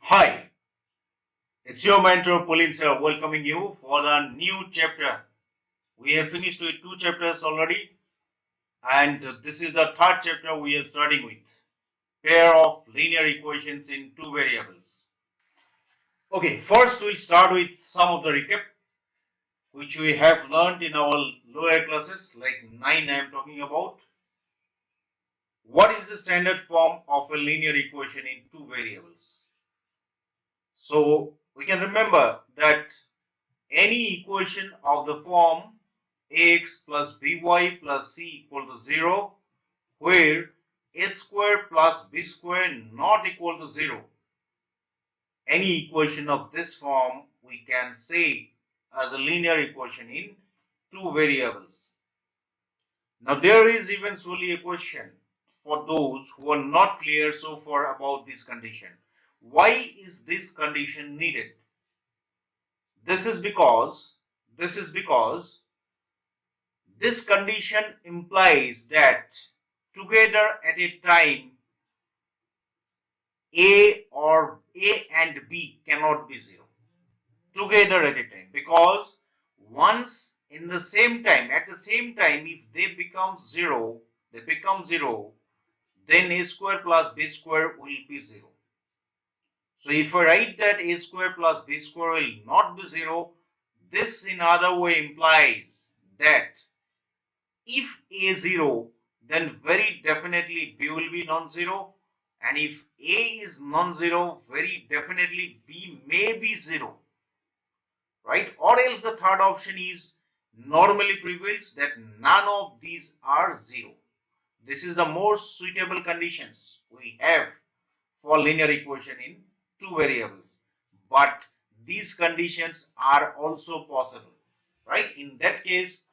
Hi, it's your mentor Pleas here welcoming you for the new chapter. We have finished with two chapters already, and this is the third chapter we are starting with pair of linear equations in two variables. Okay, first we'll start with some of the recap which we have learned in our lower classes, like 9 I am talking about. What is the standard form of a linear equation in two variables? So we can remember that any equation of the form ax plus by plus c equal to 0, where a square plus b square not equal to 0. Any equation of this form we can say as a linear equation in two variables. Now there is eventually a question for those who are not clear so far about this condition. Why is this condition needed? This is because this is because this condition implies that together at a time A and B cannot be 0 together at a time, because once in the same time at the same time if they become 0, then A square plus B square will be 0. So if I write that A square plus B square will not be 0, this in other way implies that if A is 0, then very definitely B will be non-zero, and if A is non-zero, very definitely B may be 0, right? Or else the third option is normally prevails, that none of these are 0. This is the most suitable conditions we have for linear equation in two variables, but these conditions are also possible, right? In that case,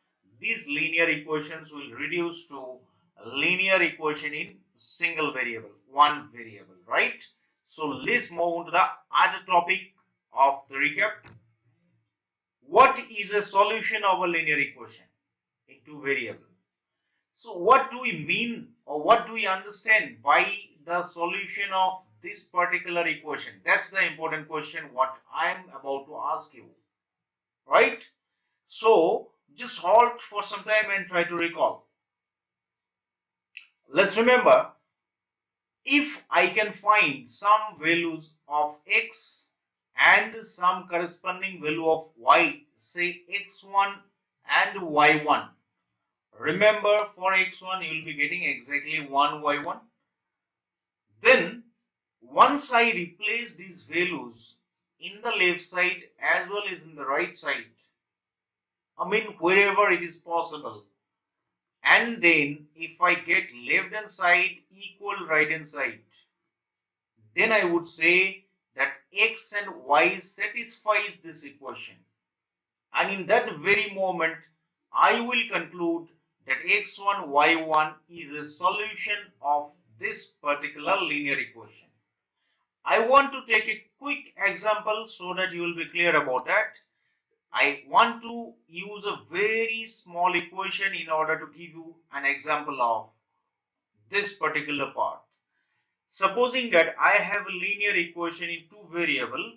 these linear equations will reduce to a linear equation in single variable, one variable, right? So let's move on to the other topic of the recap. What is a solution of a linear equation in two variable? So what do we mean, or what do we understand by the solution of this particular equation? That's the important question what I'm about to ask you, right? So just halt for some time and try to recall. Let's remember, if I can find some values of x and some corresponding value of y, say x1 and y1. Remember, for x1 you will be getting exactly 1 y1. Then once I replace these values in the left side as well as in the right side, I mean wherever it is possible, and then if I get left hand side equal right hand side, then I would say that x and y satisfies this equation, and in that very moment I will conclude that x1 y1 is a solution of this particular linear equation. I want to take a quick example so that you will be clear about that. I want to use a very small equation in order to give you an example of this particular part. Supposing that I have a linear equation in two variable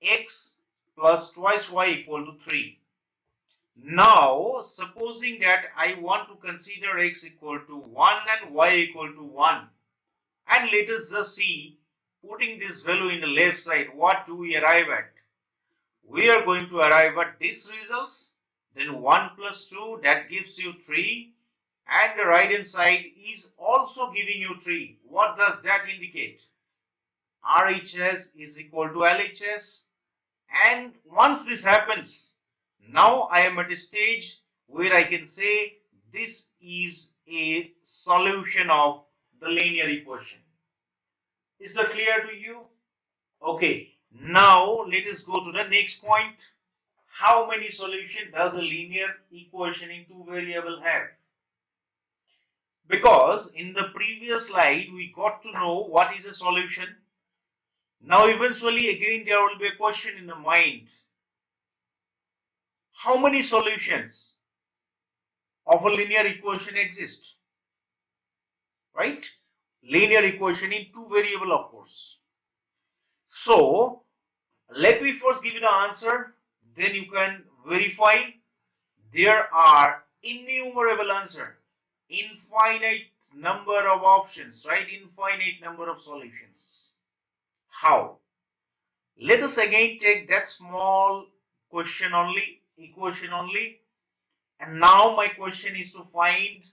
x plus twice y equal to 3. Now, supposing that I want to consider x equal to 1 and y equal to 1, and let us just see, putting this value in the left side, what do we arrive at? We are going to arrive at these results. Then 1 plus 2, that gives you 3, and the right hand side is also giving you 3. What does that indicate? RHS is equal to LHS, and once this happens, now I am at a stage where I can say this is a solution of the linear equation. Is that clear to you? Okay, now let us go to the next point. How many solutions does a linear equation in two variable have? Because in the previous slide we got to know what is a solution. Now eventually again there will be a question in the mind. How many solutions of a linear equation exist? Right? Linear equation in two variable, of course. So let me first give you the answer, then you can verify. There are innumerable answer, infinite number of options, right? Infinite number of solutions. How? Let us again take that small question only, equation only, and now my question is to find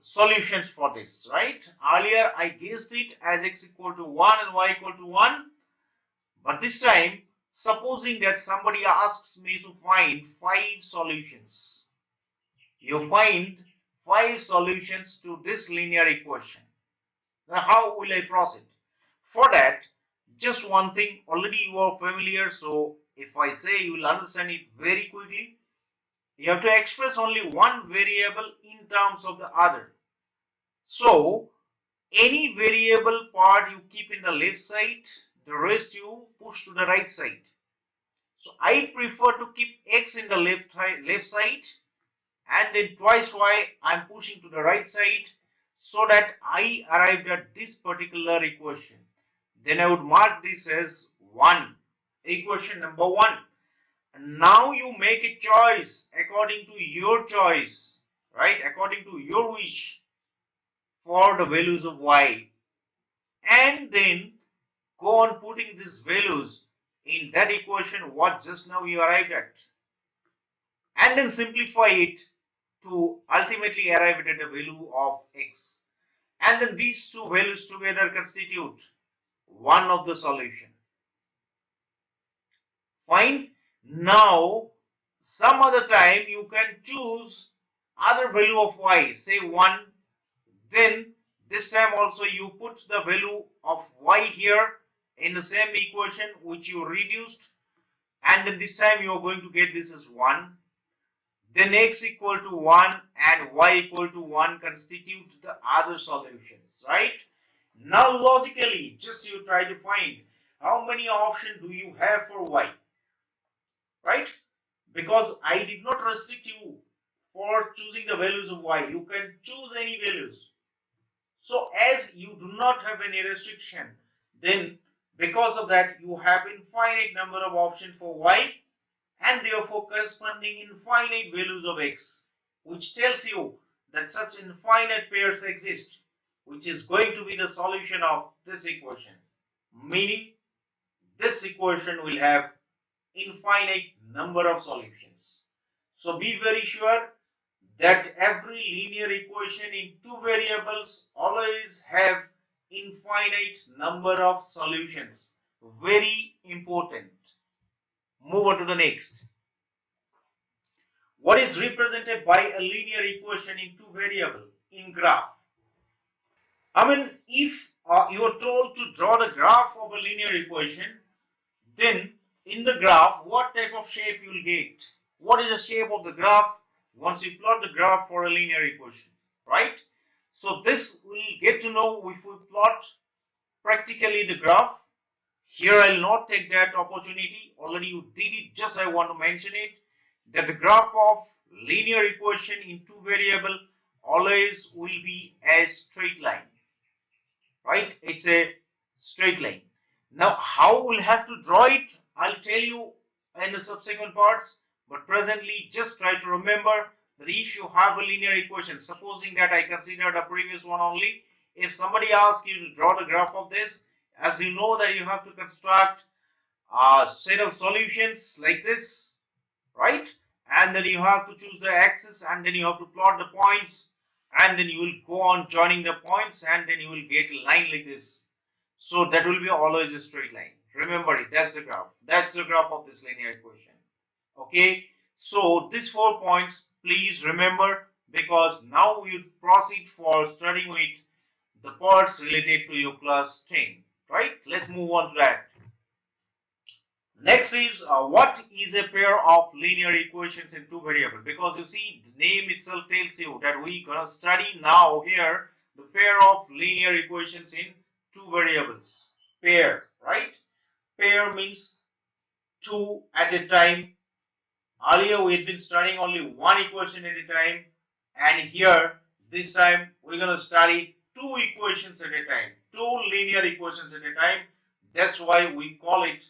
solutions for this, right? Earlier I guessed it as x equal to 1 and y equal to 1, but this time supposing that somebody asks me to find 5 solutions. You find 5 solutions to this linear equation. Now how will I proceed? For that, just one thing, already you are familiar, so if I say, you will understand it very quickly. You have to express only one variable in terms of the other. So any variable part you keep in the left side, the rest you push to the right side. So I prefer to keep x in the left side, and then twice y I'm pushing to the right side, so that I arrived at this particular equation. Then I would mark this as 1, equation number 1. And now you make a choice according to your choice, right? According to your wish for the values of y, and then go on putting these values in that equation what just now you arrived at, and then simplify it to ultimately arrive at the value of x. And then these two values together constitute one of the solution. Fine. Now, some other time you can choose other value of y, say 1. Then this time also you put the value of y here in the same equation which you reduced, and then this time you are going to get this as 1. Then x equal to 1 and y equal to 1 constitute the other solutions, right? Now logically, just you try to find how many options do you have for y, right? Because I did not restrict you for choosing the values of y. You can choose any values. So as you do not have any restriction, then because of that you have infinite number of options for y, and therefore corresponding infinite values of x, which tells you that such infinite pairs exist, which is going to be the solution of this equation. Meaning this equation will have infinite number of solutions. So be very sure that every linear equation in two variables always have infinite number of solutions. Very important. Move on to the next. What is represented by a linear equation in two variables in graph? I mean, if you are told to draw the graph of a linear equation, then in the graph, what type of shape you will get? What is the shape of the graph once you plot the graph for a linear equation, right? So this we'll get to know if we plot practically the graph. Here I'll not take that opportunity. Already you did it, just I want to mention it, that the graph of linear equation in two variable always will be a straight line, right? It's a straight line. Now how we'll have to draw it, I'll tell you in the subsequent parts, but presently just try to remember that if you have a linear equation, supposing that I considered a previous one only, if somebody asks you to draw the graph of this, as you know that you have to construct a set of solutions like this, right? And then you have to choose the axis, and then you have to plot the points, and then you will go on joining the points, and then you will get a line like this. So that will be always a straight line. Remember it, that's the graph. That's the graph of this linear equation. Okay, so these 4 points please remember, because now we proceed for studying with the parts related to your class 10, right? Let's move on to that. Next is what is a pair of linear equations in two variables? Because you see, the name itself tells you that we gonna study now here the pair of linear equations in two variables. Pair, right? Pair means two at a time. Earlier we had been studying only one equation at a time, and here this time we're gonna study two equations at a time, two linear equations at a time. That's why we call it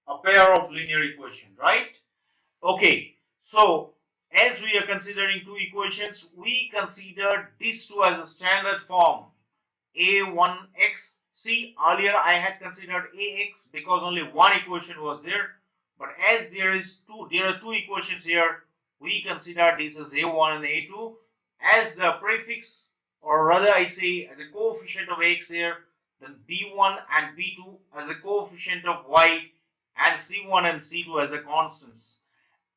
a pair of linear equation, right? Okay, so as we are considering two equations, we consider these two as a standard form. A1x. See, earlier I had considered ax because only one equation was there. But as there are two equations here, we consider this as a1 and a2 as the prefix, or rather I say as a coefficient of x here, then b1 and b2 as a coefficient of y, and c1 and c2 as a constants.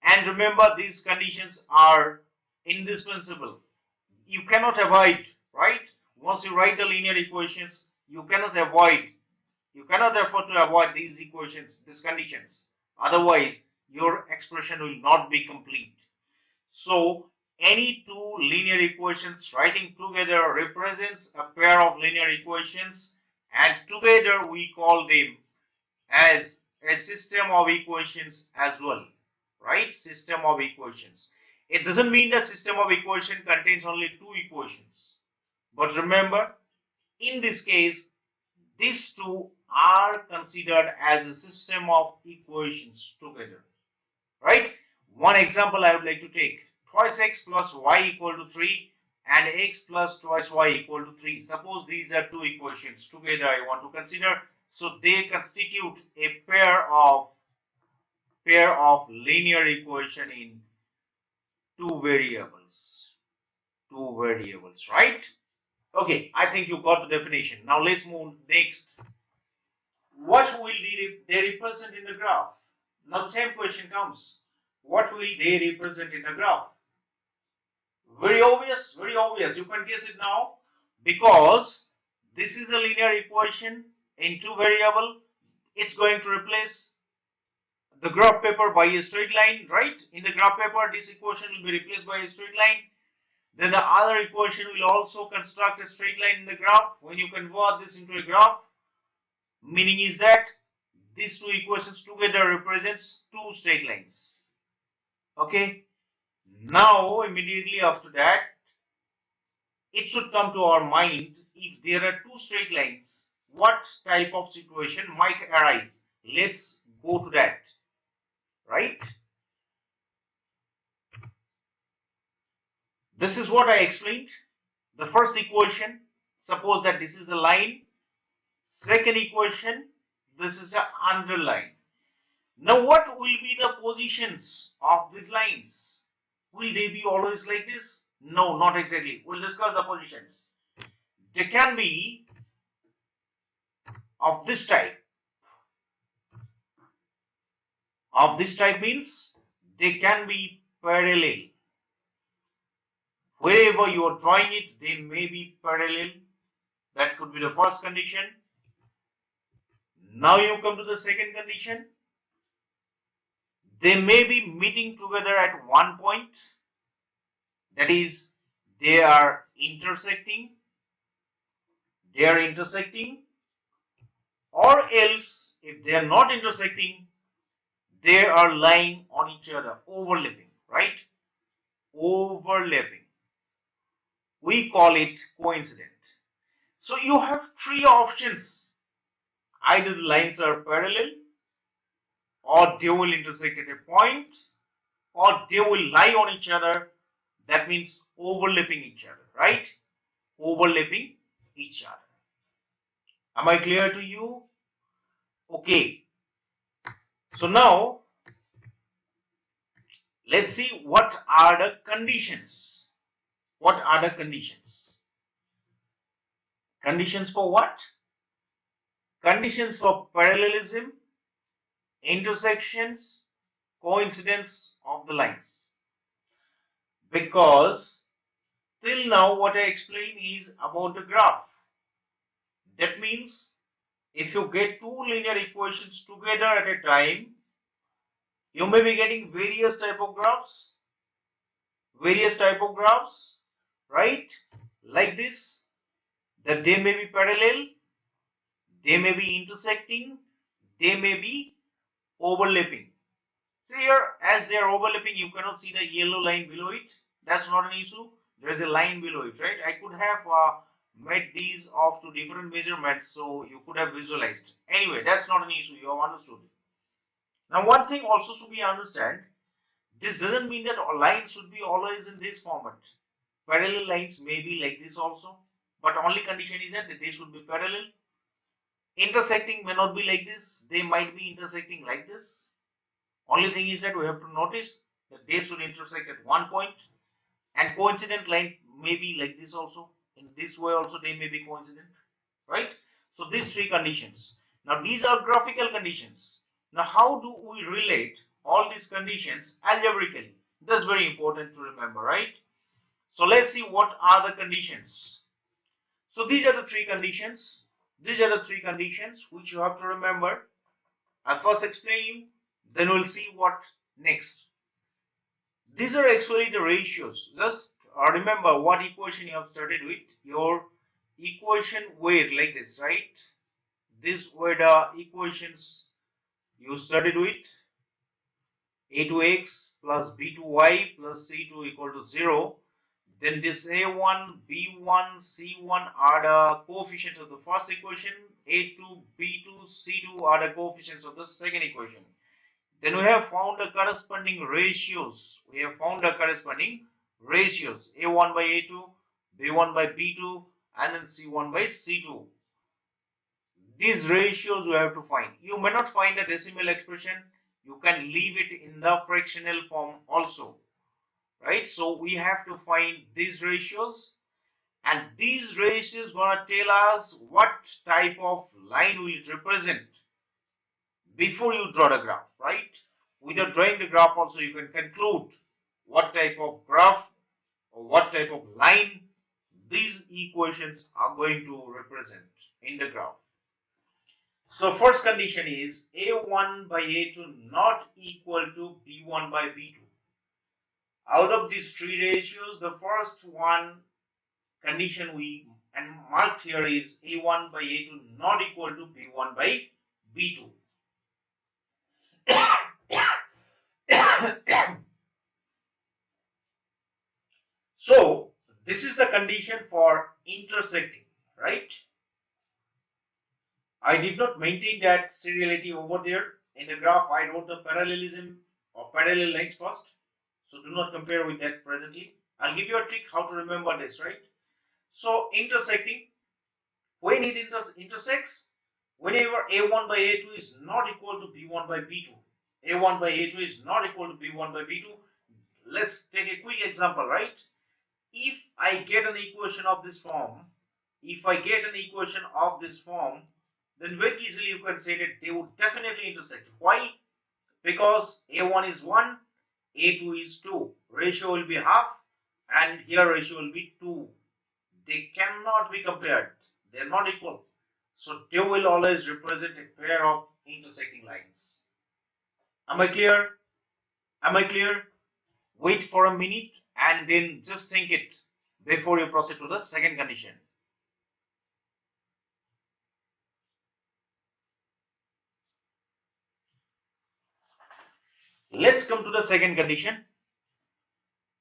And remember, these conditions are indispensable. You cannot avoid, right? Once you write the linear equations, you cannot afford to avoid these equations, these conditions. Otherwise, your expression will not be complete. So, any two linear equations writing together represents a pair of linear equations, and together we call them as a system of equations as well, right? System of equations. It doesn't mean that system of equation contains only two equations, but remember, in this case, these two are considered as a system of equations together, right? One example I would like to take: twice x plus y equal to 3 and x plus twice y equal to 3. Suppose these are two equations together I want to consider. So they constitute a pair of linear equation in two variables. Two variables, right? Okay, I think you got the definition. Now let's move next. What will they represent in the graph? Now the same question comes. What will they represent in the graph? Very obvious, very obvious. You can guess it now because this is a linear equation in two variable. It's going to replace the graph paper by a straight line, right? In the graph paper, this equation will be replaced by a straight line. Then the other equation will also construct a straight line in the graph. When you convert this into a graph, meaning is that these two equations together represents two straight lines. Okay. Now, immediately after that, it should come to our mind, if there are two straight lines, what type of situation might arise? Let's go to that, right? This is what I explained. The first equation, suppose that this is a line. Second equation, this is the underline. Now what will be the positions of these lines? Will they be always like this? No, not exactly. We'll discuss the positions. They can be of this type. Of this type means they can be parallel. Wherever you are drawing it, they may be parallel. That could be the first condition. Now you come to the second condition. They may be meeting together at one point. That is, they are intersecting. They are intersecting. Or else, if they are not intersecting, they are lying on each other, overlapping, right? Overlapping. We call it coincident. So you have three options. Either the lines are parallel, or they will intersect at a point, or they will lie on each other. That means overlapping each other, right? Overlapping each other. Am I clear to you? Okay. So now let's see what are the conditions. What are the conditions? Conditions for what? Conditions for parallelism, intersections, coincidence of the lines. Because till now what I explained is about the graph. That means if you get two linear equations together at a time, you may be getting various type of graphs, right? Like this, that they may be parallel, they may be intersecting, they may be overlapping. So here, as they are overlapping, you cannot see the yellow line below it. That's not an issue. There is a line below it, right? I could have made these of two different measurements, so you could have visualized. Anyway, that's not an issue. You have understood it. Now, one thing also should be understand. This doesn't mean that lines should be always in this format. Parallel lines may be like this also, but only condition is that they should be parallel. Intersecting may not be like this. They might be intersecting like this. Only thing is that we have to notice that they should intersect at one point, and coincident line may be like this also. In this way also they may be coincident, right? So these three conditions. Now these are graphical conditions. Now how do we relate all these conditions algebraically? That's very important to remember, right? So let's see what are the conditions. So these are the three conditions. These are the three conditions which you have to remember. I'll first explain you, then we'll see what next. These are actually the ratios. Just remember what equation you have started with. Your equation were like this, right? These were the equations you started with. A2x plus b2y plus c2 equal to 0. Then this a1, b1, c1 are the coefficients of the first equation. A2, b2, c2 are the coefficients of the second equation. Then we have found the corresponding ratios. We have found the corresponding ratios. A1 by A2, B1 by B2, and then C1 by C2. These ratios we have to find. You may not find a decimal expression. You can leave it in the fractional form also. Right? So we have to find these ratios. And these ratios gonna tell us what type of line will it represent before you draw the graph, right? Without drawing the graph also you can conclude what type of graph or what type of line these equations are going to represent in the graph. So first condition is A1 by A2 not equal to B1 by B2. Out of these three ratios, the first one condition we and marked here is A1 by A2 not equal to B1 by B2. So this is the condition for intersecting, right? I did not maintain that seriality over there. In the graph, I wrote the parallelism or parallel lines first. So do not compare with that presently. I'll give you a trick how to remember this, right? So intersecting, when it intersects, whenever A1 by A2 is not equal to B1 by B2, A1 by A2 is not equal to B1 by B2. Let's take a quick example, right? If I get an equation of this form, then very easily you can say that they would definitely intersect. Why? Because A1 is 1, A2 is 2. Ratio will be half, and here ratio will be 2. They cannot be compared. They are not equal. So they will always represent a pair of intersecting lines. Am I clear? Am I clear? Wait for a minute and then just think it before you proceed to the second condition. Let's come to the second condition.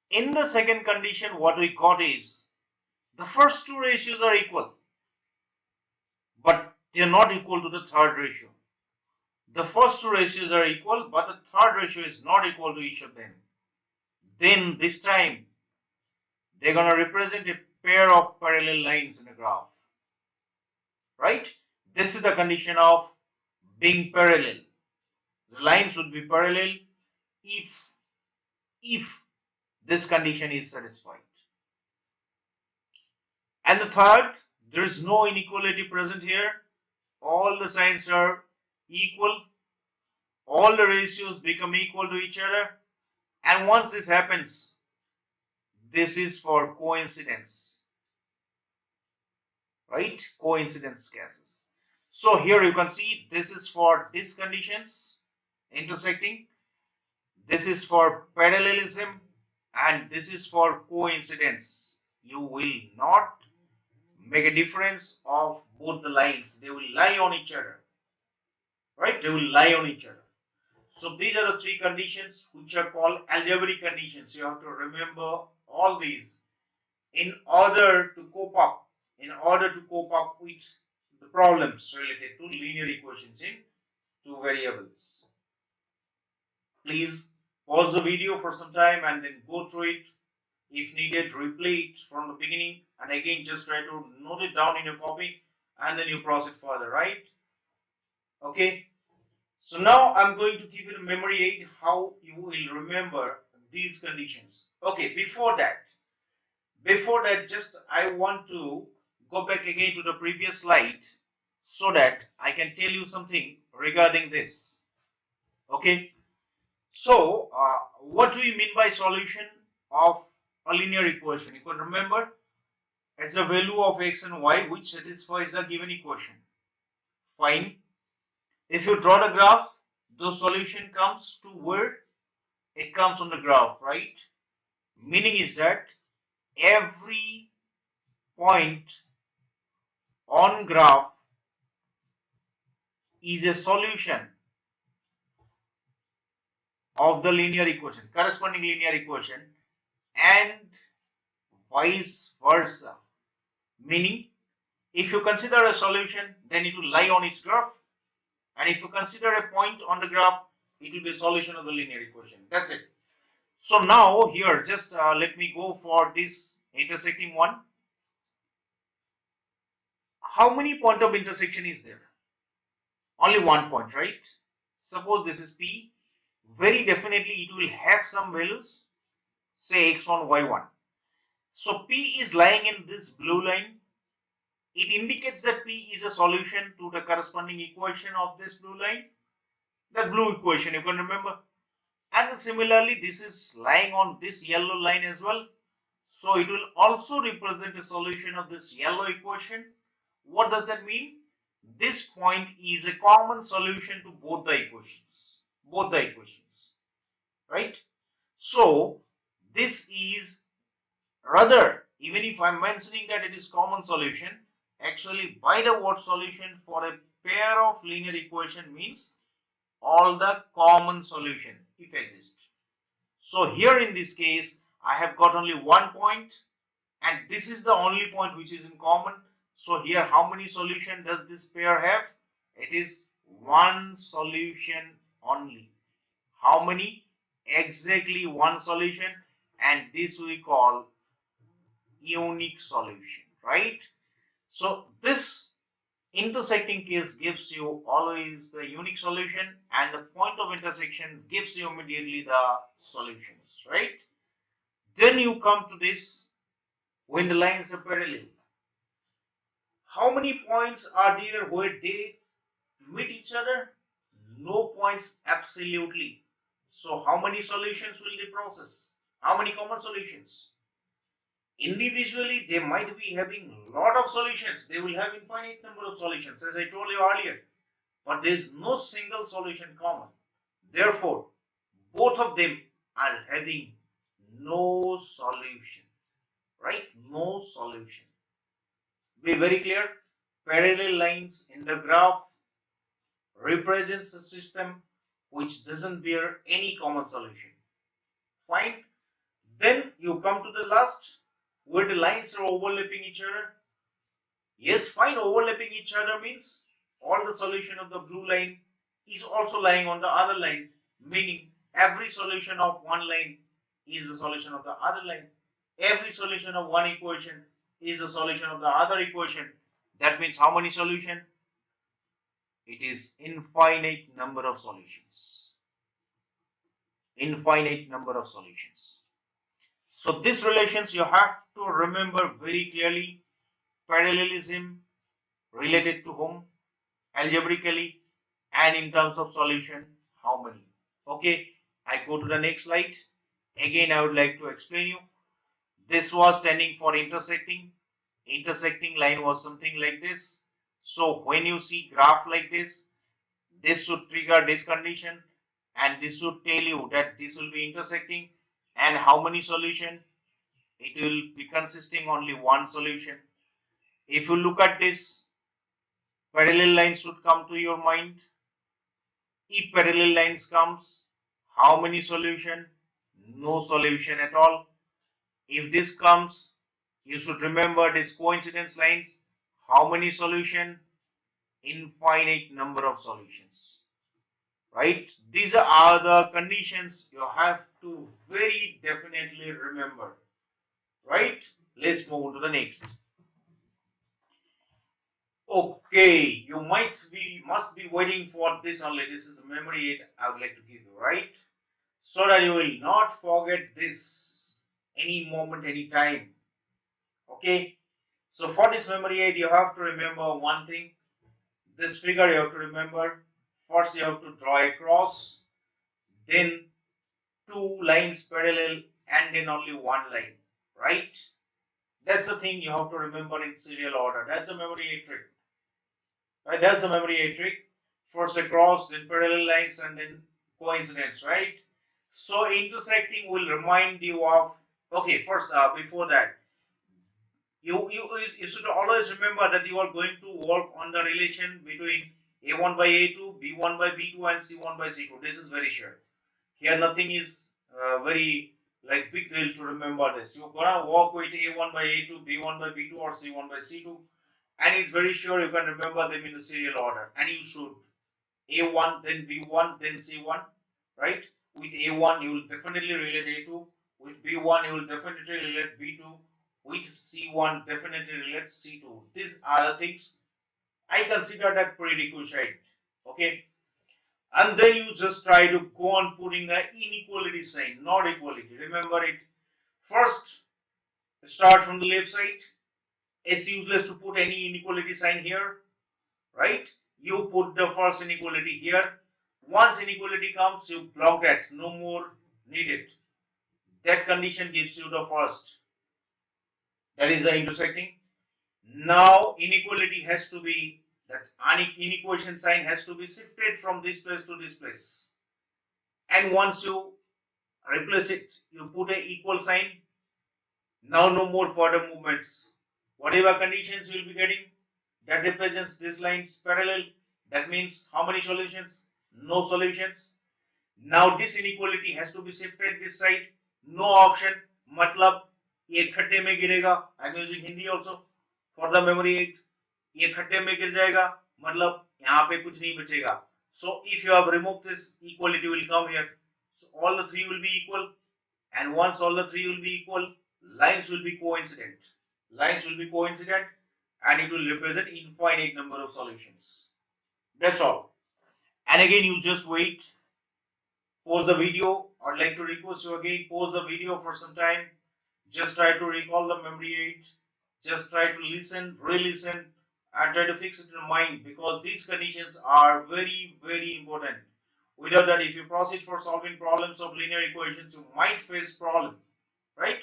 In the second condition, what we got is the first two ratios are equal, but they are not equal to the third ratio. The first two ratios are equal, but the third ratio is not equal to each of them. Then this time, they're going to represent a pair of parallel lines in a graph. Right? This is the condition of being parallel. The lines would be parallel if this condition is satisfied. And the third, there is no inequality present here. All the signs are equal. All the ratios become equal to each other. And once this happens, this is for coincidence. Right? Coincidence cases. So here you can see this is for these conditions intersecting. This is for parallelism and this is for coincidence. You will not make a difference of both the lines. They will lie on each other. Right? They will lie on each other. So these are the three conditions which are called algebraic conditions. You have to remember all these in order to cope up in order to cope up with the problems related to linear equations in two variables. Please pause the video for some time and then go through it. If needed, replay it from the beginning and again just try to note it down in your copy and then you proceed further, right? Okay. So now I'm going to give you a memory aid how you will remember these conditions. Okay, before that just I want to go back again to the previous slide so that I can tell you something regarding this. Okay, so what do you mean by solution of a linear equation? You can remember as a value of x and y which satisfies the given equation. Fine. If you draw the graph, the solution comes to where it comes on the graph, right? Meaning is that every point on graph is a solution of the linear equation, corresponding linear equation, and vice versa. Meaning, if you consider a solution, then it will lie on its graph, and if you consider a point on the graph, it will be a solution of the linear equation. That's it. So now here, just let me go for this intersecting one. How many point of intersection is there? Only one point, right? Suppose this is P. Very definitely it will have some values, say x1, y1. So P is lying in this blue line. It indicates that P is a solution to the corresponding equation of this blue line, the blue equation, you can remember. And similarly, this is lying on this yellow line as well. So it will also represent a solution of this yellow equation. What does that mean? This point is a common solution to both the equations. Right? So this is rather, even if I'm mentioning that it is common solution, actually by the word solution for a pair of linear equation means all the common solution if exist. So here in this case, I have got only one point and this is the only point which is in common. So here how many solution does this pair have? It is one solution only. How many? Exactly one solution, and this we call unique solution, right? So this intersecting case gives you always the unique solution and the point of intersection gives you immediately the solutions, right? Then you come to this when the lines are parallel. How many points are there where they meet each other? No points absolutely. So how many solutions will they process? How many common solutions? Individually they might be having a lot of solutions. They will have infinite number of solutions as I told you earlier, but there is no single solution common. Therefore both of them are having no solution, right? No solution. Be very clear. Parallel lines in the graph represents a system which doesn't bear any common solution. Fine. Then you come to the last where the lines are overlapping each other. Yes, fine, overlapping each other means all the solution of the blue line is also lying on the other line, meaning every solution of one line is the solution of the other line. Every solution of one equation is the solution of the other equation. That means how many solutions? It is infinite number of solutions. Infinite number of solutions. So these relations you have to remember very clearly. Parallelism related to whom? Algebraically, and in terms of solution, how many? Okay, I go to the next slide. Again, I would like to explain you. This was standing for intersecting. Intersecting line was something like this. So when you see graph like this should trigger this condition and this should tell you that this will be intersecting and how many solution. It will be consisting only one solution. If you look at this, parallel lines should come to your mind. If parallel lines comes, how many solution? No solution at all. If this comes, You should remember these coincidence lines. How many solution? Infinite number of solutions. Right? These are the conditions you have to very definitely remember. Right? Let's move on to the next. Okay, you must be waiting for this only. This is a memory aid I would like to give you, right? So that you will not forget this any moment, any time. Okay. So for this memory aid, you have to remember one thing. This figure you have to remember. First, you have to draw a cross, then two lines parallel, and then only one line, right? That's the thing you have to remember in serial order. That's the memory aid trick. Right? That's the memory aid trick. First a cross, then parallel lines, and then coincidence, right? So intersecting will remind you of. Okay, first before that, you should always remember that you are going to work on the relation between a1 by a2, b1 by b2, and c1 by c2. This is very sure. Here nothing is very like big deal to remember this. You're gonna work with a1 by a2, b1 by b2, or c1 by c2, and it's very sure you can remember them in the serial order, and you should. A1, then B1, then C1, right? With A1, you will definitely relate A2. With B1, you will definitely relate B2. With C1, definitely relate C2. These are the things I consider that prerequisite. Okay. And then you just try to go on putting the inequality sign, not equality. Remember it. First, start from the left side. It's useless to put any inequality sign here, right? You put the first inequality here. Once inequality comes, you block that, no more needed. That condition gives you the first. That is the intersecting. Now inequality has to be, that inequation sign has to be shifted from this place to this place. And once you replace it, you put a equal sign. Now no more further movements. Whatever conditions you will be getting, that represents this lines parallel. That means how many solutions? No solutions. Now this inequality has to be shifted this side. No option. मतलब ये खड्डे में गिरेगा. I'm using Hindi also for the memory aid. ये खड्डे में गिर जाएगा. मतलब यहाँ पे कुछ नहीं बचेगा. So if you have removed this, equality will come here. So all the three will be equal. And once all the three will be equal, lines will be coincident. Lines will be coincident, and it will represent infinite number of solutions. That's all. And again, you just wait. Pause the video. I'd like to request you again, pause the video for some time. Just try to recall the memory aid. Just try to listen, re-listen, and try to fix it in your mind, because these conditions are very, very important. Without that, if you proceed for solving problems of linear equations, you might face problem, right?